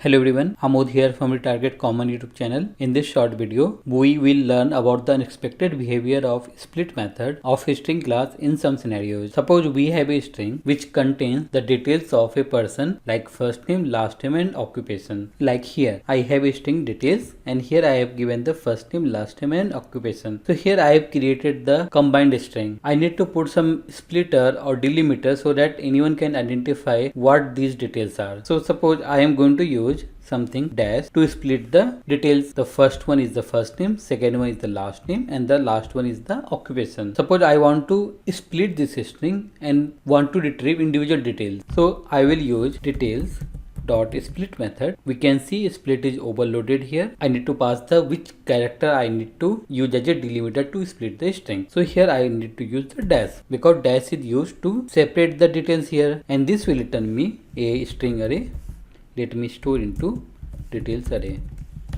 Hello everyone, Amod here from the Target Common YouTube channel. In this short video, we will learn about the unexpected behavior of split method of a string class in some scenarios. Suppose we have a string which contains the details of a person like first name, last name and occupation. Like here, I have a string details and here I have given the first name, last name and occupation. So here I have created the combined string. I need to put some splitter or delimiter so that anyone can identify what these details are. So suppose I am going to use something dash to split the details. The first one is the first name, second one is the last name and the last one is the occupation. Suppose I want to split this string and want to retrieve individual details. So I will use details dot split method. We can see split is overloaded here. I need to pass the which character I need to use as a delimiter to split the string. So here I need to use the dash because dash is used to separate the details here, and this will return me a string array. Let me store into details array.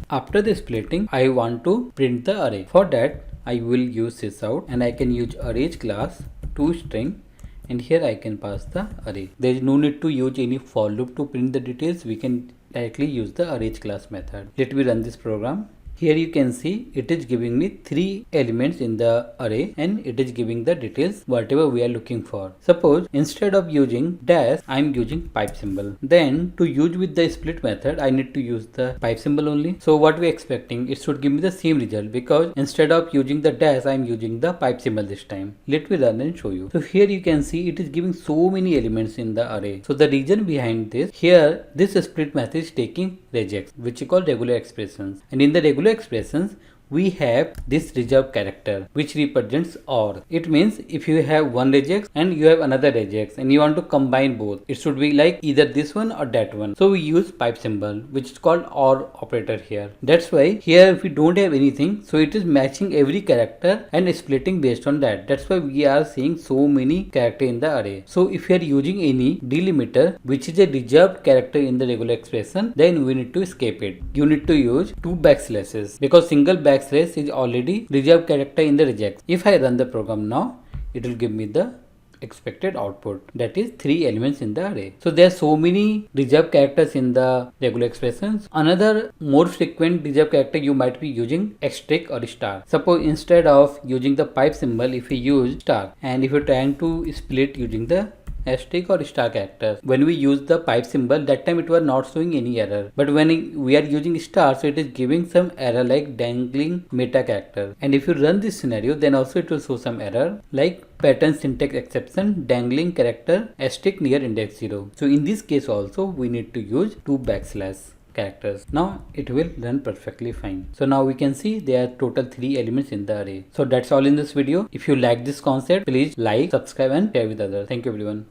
After the splitting, I want to print the array. For that, I will use sysout and I can use arrays class to string, and here I can pass the array. There is no need to use any for loop to print the details. We can directly use the arrays class method. Let me run this program. Here you can see it is giving me 3 elements in the array and it is giving the details whatever we are looking for. Suppose instead of using dash, I am using pipe symbol. Then to use with the split method, I need to use the pipe symbol only. So what we are expecting, it should give me the same result because instead of using the dash, I am using the pipe symbol this time. Let me run and show you. So here you can see it is giving so many elements in the array. So the reason behind this, here this split method is taking regex, which is called regular expressions, and in the regular expressions we have this reserved character which represents OR. It means if you have one regex and you have another regex and you want to combine both, it should be like either this one or that one. So we use pipe symbol which is called OR operator here. That's why here if we don't have anything, so it is matching every character and splitting based on that. That's why we are seeing so many character in the array. So if you are using any delimiter which is a reserved character in the regular expression, then we need to escape it. You need to use 2 backslashes because single backslash is already reserved character in the regex. If I run the program now, it will give me the expected output, that is 3 elements in the array. So there are so many reserved characters in the regular expressions. Another more frequent reserved character you might be using asterisk or star. Suppose instead of using the pipe symbol, if we use star, and if you're trying to split using the asterisk or star characters, when we use the pipe symbol, that time it was not showing any error, but when we are using star, so it is giving some error like dangling meta character. And if you run this scenario, then also it will show some error like pattern syntax exception, dangling character asterisk near index 0. So in this case also we need to use 2 backslash characters. Now it will run perfectly fine. So now we can see there are total 3 elements in the array. So that's all in this video. If you like this concept, please like, subscribe and share with others. Thank you everyone.